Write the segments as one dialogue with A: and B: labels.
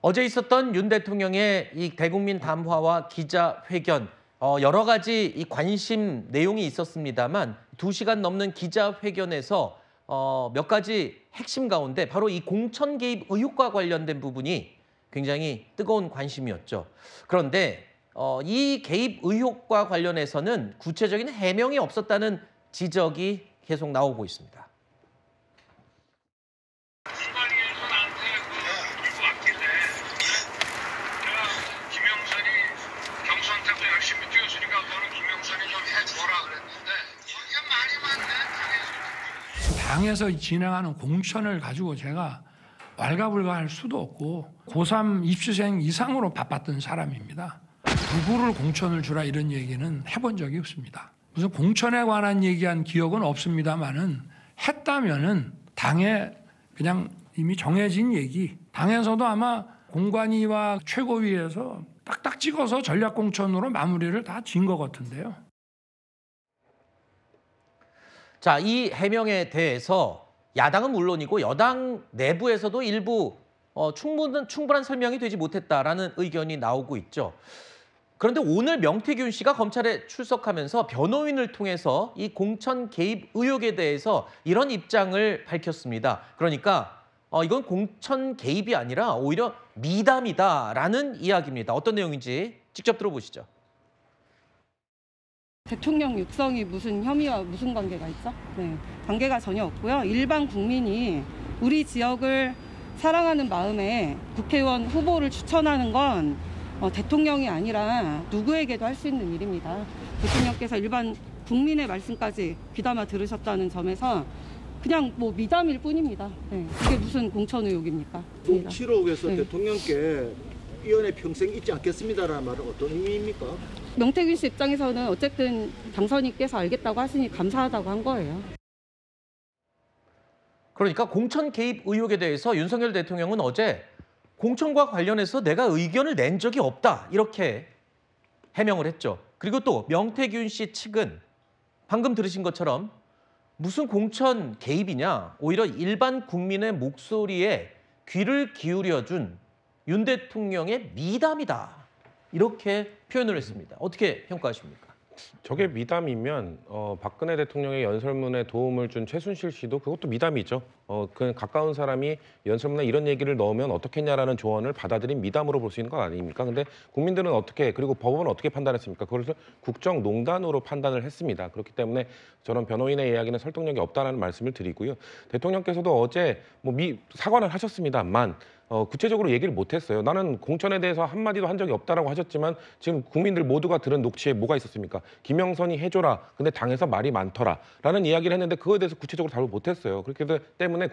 A: 어제 있었던 윤 대통령의 이 대국민 담화와 기자회견, 여러 가지 이 관심 내용이 있었습니다만 2시간 넘는 기자회견에서 몇 가지 핵심 가운데 바로 이 공천 개입 의혹과 관련된 부분이 굉장히 뜨거운 관심이었죠. 그런데 이 개입 의혹과 관련해서는 구체적인 해명이 없었다는 지적이 계속 나오고 있습니다.
B: 선관위에서 나한테 들고 왔길래 내가 김영선이 경선때부터 열심히 뛰었으니까 너는 김영선이 좀 해줘라 그랬는데 이게 말이 많네.
C: 당에서 진행하는 공천을 가지고 제가 왈가불가할 수도 없고 고3 입시생 이상으로 바빴던 사람입니다. 누구를 공천을 주라 이런 얘기는 해본 적이 없습니다. 무슨 공천에 관한 얘기한 기억은 없습니다만은 했다면은 당에 그냥 이미 정해진 얘기, 당에서도 아마 공관위와 최고위에서 딱딱 찍어서 전략공천으로 마무리를 다 지은 것 같은데요.
A: 자, 이 해명에 대해서 야당은 물론이고 여당 내부에서도 일부 충분한 설명이 되지 못했다라는 의견이 나오고 있죠. 그런데 오늘 명태균 씨가 검찰에 출석하면서 변호인을 통해서 이 공천 개입 의혹에 대해서 이런 입장을 밝혔습니다. 그러니까 이건 공천 개입이 아니라 오히려 미담이다라는 이야기입니다. 어떤 내용인지 직접 들어보시죠.
D: 대통령 육성이 무슨 혐의와 무슨 관계가 있죠? 네, 관계가 전혀 없고요. 일반 국민이 우리 지역을 사랑하는 마음에 국회의원 후보를 추천하는 건 대통령이 아니라 누구에게도 할 수 있는 일입니다. 대통령께서 일반 국민의 말씀까지 귀담아 들으셨다는 점에서 그냥 뭐 미담일 뿐입니다. 네, 이게 무슨 공천 의혹입니까?
E: 녹취록에서
D: 네.
E: 대통령께 이 연애 평생 잊지 않겠습니다라는 말은 어떤 의미입니까?
D: 명태균 씨 입장에서는 어쨌든 당선인께서 알겠다고 하시니 감사하다고 한 거예요.
A: 그러니까 공천 개입 의혹에 대해서 윤석열 대통령은 어제 공천과 관련해서 내가 의견을 낸 적이 없다 이렇게 해명을 했죠. 그리고 또 명태균 씨 측은 방금 들으신 것처럼 무슨 공천 개입이냐, 오히려 일반 국민의 목소리에 귀를 기울여준 윤 대통령의 미담이다 이렇게 표현을 했습니다. 어떻게 평가하십니까?
F: 저게 미담이면 박근혜 대통령의 연설문에 도움을 준 최순실 씨도 그것도 미담이죠. 그 가까운 사람이 연설문에 이런 얘기를 넣으면 어떻겠냐라는 조언을 받아들인 미담으로 볼 수 있는 거 아닙니까? 근데 국민들은 어떻게, 그리고 법원은 어떻게 판단했습니까? 그것을 국정농단으로 판단을 했습니다. 그렇기 때문에 저는 변호인의 이야기는 설득력이 없다는 말씀을 드리고요. 대통령께서도 어제 사과는 하셨습니다만 구체적으로 얘기를 못했어요. 나는 공천에 대해서 한마디도 한 적이 없다라고 하셨지만 지금 국민들 모두가 들은 녹취에 뭐가 있었습니까? 김영선이 해줘라. 근데 당에서 말이 많더라. 라는 이야기를 했는데 그거에 대해서 구체적으로 답을 못했어요. 그렇기 때문에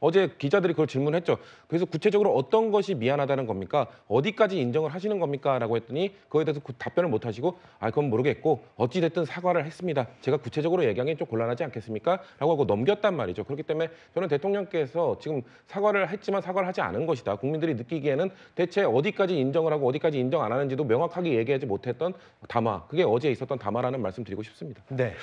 F: 어제 기자들이 그걸 질문했죠. 그래서 구체적으로 어떤 것이 미안하다는 겁니까? 어디까지 인정을 하시는 겁니까? 라고 했더니 그거에 대해서 답변을 못 하시고 그건 모르겠고 어찌됐든 사과를 했습니다. 제가 구체적으로 얘기하기엔 좀 곤란하지 않겠습니까? 라고 하고 넘겼단 말이죠. 그렇기 때문에 저는 대통령께서 지금 사과를 했지만 사과를 하지 않은 것이다. 국민들이 느끼기에는 대체 어디까지 인정을 하고 어디까지 인정 안 하는지도 명확하게 얘기하지 못했던 담화, 그게 어제 있었던 담화라는 말씀 드리고 싶습니다.
A: 네.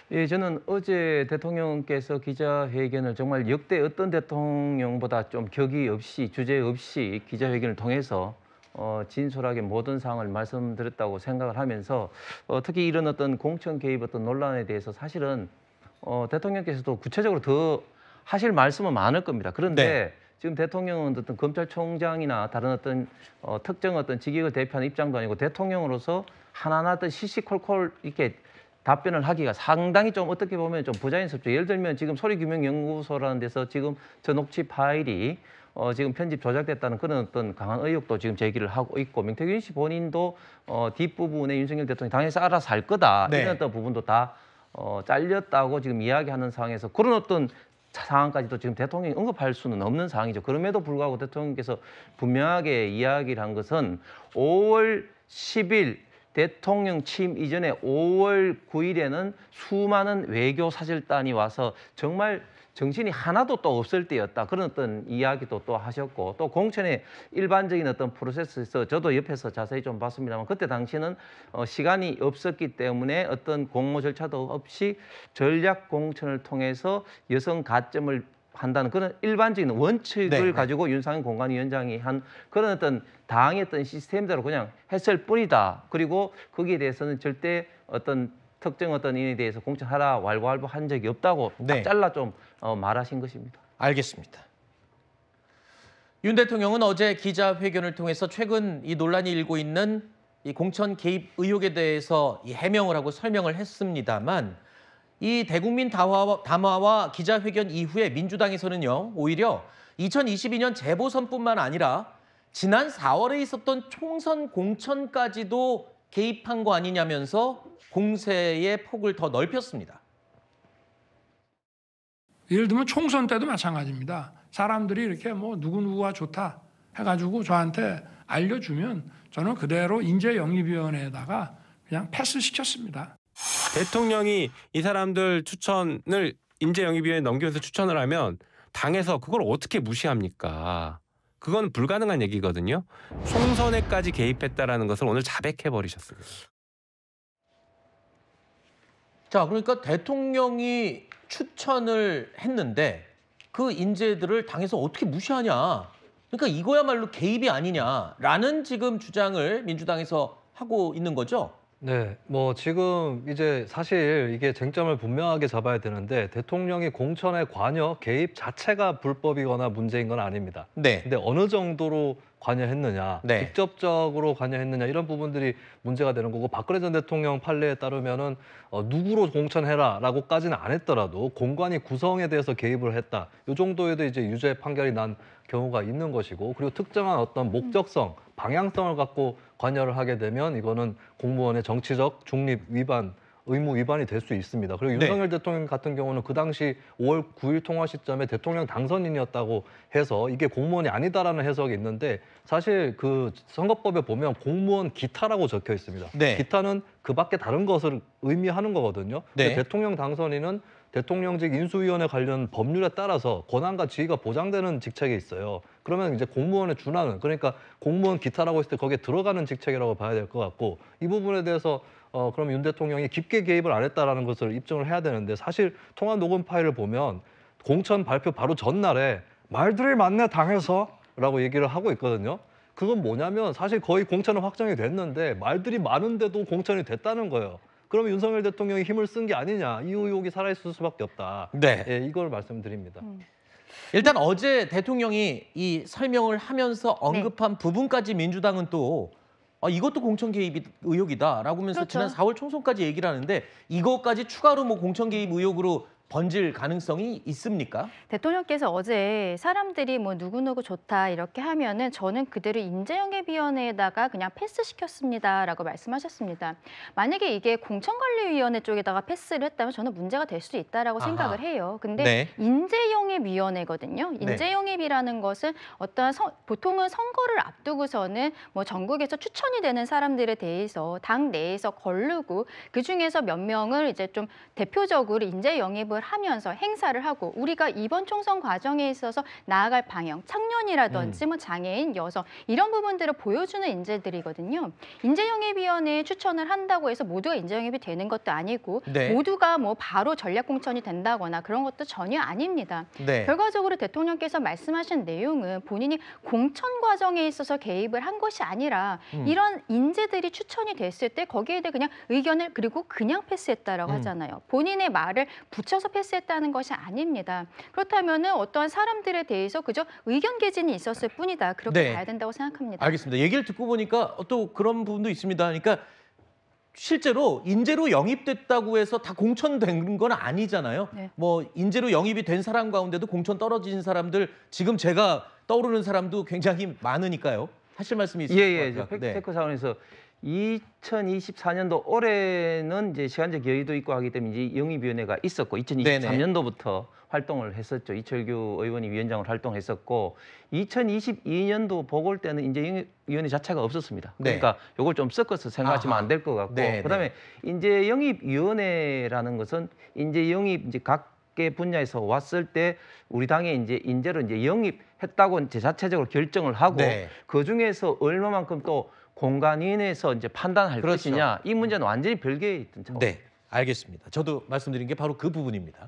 G: 예, 저는 어제 대통령께서 기자회견을 정말 역대 어떤 대통령보다 좀 격의 없이, 주제 없이 기자회견을 통해서 진솔하게 모든 사항을 말씀드렸다고 생각을 하면서 특히 이런 어떤 공천 개입 어떤 논란에 대해서 사실은 대통령께서도 구체적으로 더 하실 말씀은 많을 겁니다. 그런데
A: 네.
G: 지금 대통령은 어떤 검찰총장이나 다른 어떤 특정 어떤 직역을 대표하는 입장도 아니고 대통령으로서 하나하나 어떤 시시콜콜 이렇게 답변을 하기가 상당히 좀 어떻게 보면 좀 부자연스럽죠. 예를 들면 지금 소리규명연구소라는 데서 지금 저 녹취 파일이 지금 편집 조작됐다는 그런 어떤 강한 의혹도 지금 제기를 하고 있고 명태균 씨 본인도 뒷부분에 윤석열 대통령이 당에서 알아서 할 거다.
A: 네.
G: 이런 어떤 부분도 다 잘렸다고 지금 이야기하는 상황에서 그런 어떤 상황까지도 지금 대통령이 언급할 수는 없는 상황이죠. 그럼에도 불구하고 대통령께서 분명하게 이야기를 한 것은 5월 10일 대통령 취임 이전에 5월 9일에는 수많은 외교 사절단이 와서 정말 정신이 하나도 또 없을 때였다. 그런 어떤 이야기도 또 하셨고 또 공천의 일반적인 어떤 프로세스에서 저도 옆에서 자세히 좀 봤습니다만 그때 당시는 시간이 없었기 때문에 어떤 공모 절차도 없이 전략 공천을 통해서 여성 가점을 한다는 그런 일반적인 원칙을
A: 네, 네.
G: 가지고 윤상현 공관위원장이 한 그런 어떤 당의 어떤 시스템대로 그냥 했을 뿐이다. 그리고 거기에 대해서는 절대 어떤 특정 어떤 인에 대해서 공천하라 왈가왈부한 적이 없다고
A: 네.
G: 딱 잘라 좀 말하신 것입니다.
A: 알겠습니다. 윤 대통령은 어제 기자회견을 통해서 최근 이 논란이 일고 있는 이 공천 개입 의혹에 대해서 이 해명을 하고 설명을 했습니다만 이 대국민 담화와 기자회견 이후에 민주당에서는요, 오히려 2022년 재보선뿐만 아니라 지난 4월에 있었던 총선 공천까지도 개입한 거 아니냐면서 공세의 폭을 더 넓혔습니다.
C: 예를 들면 총선 때도 마찬가지입니다. 사람들이 이렇게 뭐 누구누구가 좋다 해가지고 저한테 알려주면 저는 그대로 인재영입위원회에다가 그냥 패스시켰습니다.
H: 대통령이 이 사람들 추천을 인재영입위원회에 넘겨서 추천을 하면 당에서 그걸 어떻게 무시합니까? 그건 불가능한 얘기거든요. 총선에까지 개입했다라는 것을 오늘 자백해버리셨습니다.
A: 자, 그러니까 대통령이 추천을 했는데 그 인재들을 당에서 어떻게 무시하냐. 그러니까 이거야말로 개입이 아니냐라는 지금 주장을 민주당에서 하고 있는 거죠.
I: 네, 뭐 지금 이제 사실 이게 쟁점을 분명하게 잡아야 되는데 대통령이 공천에 관여, 개입 자체가 불법이거나 문제인 건 아닙니다.
A: 네.
I: 근데 어느 정도로 관여했느냐,
A: 네.
I: 직접적으로 관여했느냐 이런 부분들이 문제가 되는 거고 박근혜 전 대통령 판례에 따르면은 누구로 공천해라라고까지는 안 했더라도 공관위 구성에 대해서 개입을 했다. 이 정도에도 이제 유죄 판결이 난 경우가 있는 것이고 그리고 특정한 어떤 목적성, 방향성을 갖고 관여를 하게 되면 이거는 공무원의 정치적 중립 위반, 의무 위반이 될 수 있습니다. 그리고
A: 네.
I: 윤석열 대통령 같은 경우는 그 당시 5월 9일 통화 시점에 대통령 당선인이었다고 해서 이게 공무원이 아니다라는 해석이 있는데 사실 그 선거법에 보면 공무원 기타라고 적혀 있습니다.
A: 네.
I: 기타는 그 밖에 다른 것을 의미하는 거거든요.
A: 네.
I: 근데 대통령 당선인은 대통령직 인수위원회 관련 법률에 따라서 권한과 지위가 보장되는 직책에 있어요. 그러면 이제 공무원에 준하는, 그러니까 공무원 기타라고 했을 때 거기에 들어가는 직책이라고 봐야 될 것 같고 이 부분에 대해서 그럼 윤 대통령이 깊게 개입을 안 했다라는 것을 입증을 해야 되는데 사실 통화 녹음 파일을 보면 공천 발표 바로 전날에 말들이 많네 당에서라고 얘기를 하고 있거든요. 그건 뭐냐면 사실 거의 공천은 확정이 됐는데 말들이 많은데도 공천이 됐다는 거예요. 그러면 윤석열 대통령이 힘을 쓴 게 아니냐, 이 의혹이 살아있을 수밖에 없다.
A: 네.
I: 예, 이걸 말씀드립니다.
A: 일단 어제 대통령이 이 설명을 하면서 언급한 부분까지 민주당은 또 이것도 공천 개입 의혹이다라고 하면서
J: 그렇죠.
A: 지난 4월 총선까지 얘기를 하는데 이것까지 추가로 뭐 공천 개입 의혹으로 번질 가능성이 있습니까?
J: 대통령께서 어제 사람들이 뭐 누구누구 좋다 이렇게 하면은 저는 그대로 인재영입위원회에다가 그냥 패스시켰습니다라고 말씀하셨습니다. 만약에 이게 공천관리위원회 쪽에다가 패스를 했다면 저는 문제가 될 수 있다라고
A: 아하.
J: 생각을 해요. 근데
A: 네.
J: 인재영입위원회거든요. 인재영입이라는 것은 어떠한 보통은 선거를 앞두고서는 뭐 전국에서 추천이 되는 사람들에 대해서 당 내에서 거르고 그 중에서 몇 명을 이제 좀 대표적으로 인재영입을 하면서 행사를 하고 우리가 이번 총선 과정에 있어서 나아갈 방향, 청년이라든지 뭐 장애인, 여성 이런 부분들을 보여주는 인재들이거든요. 인재영입위원회에 추천을 한다고 해서 모두가 인재영입이 되는 것도 아니고
A: 네.
J: 모두가 뭐 바로 전략공천이 된다거나 그런 것도 전혀 아닙니다.
A: 네.
J: 결과적으로 대통령께서 말씀하신 내용은 본인이 공천 과정에 있어서 개입을 한 것이 아니라 이런 인재들이 추천이 됐을 때 거기에 대해 그냥 의견을 그리고 그냥 패스했다라고 하잖아요. 본인의 말을 붙여서 패스했다는 것이 아닙니다. 그렇다면은 어떠한 사람들에 대해서 그저 의견 개진이 있었을 뿐이다. 그렇게
A: 네.
J: 봐야 된다고 생각합니다.
A: 알겠습니다. 얘기를 듣고 보니까 또 그런 부분도 있습니다. 그러니까 실제로 인재로 영입됐다고 해서 다 공천된 건 아니잖아요.
J: 네.
A: 뭐 인재로 영입이 된 사람 가운데도 공천 떨어진 사람들 지금 제가 떠오르는 사람도 굉장히 많으니까요. 하실 말씀이 있을
G: 예,
A: 것 같아요.
G: 팩트체크 차원에서 2024년도 올해는 이제 시간적 여유도 있고 하기 때문에 이제 영입위원회가 있었고 2023년도부터 활동을 했었죠. 이철규 의원이 위원장으로 활동했었고 2022년도 보궐 때는 이제 영입위원회 자체가 없었습니다.
A: 네.
G: 그러니까 이걸 좀 섞어서 생각하시면
A: 아하.
G: 안 될 것 같고
A: 네,
G: 그다음에 이제 영입위원회라는 것은 이제 영입 이제 각계 분야에서 왔을 때 우리 당에 이제 인재로 이제 영입했다고 이제 자체적으로 결정을 하고
A: 네.
G: 그 중에서 얼마만큼 또 공관위원회에서 이제 판단할
A: 그렇죠.
G: 것이냐 이 문제는 완전히 별개의 있던 차원.
A: 네, 알겠습니다. 저도 말씀드린 게 바로 그 부분입니다.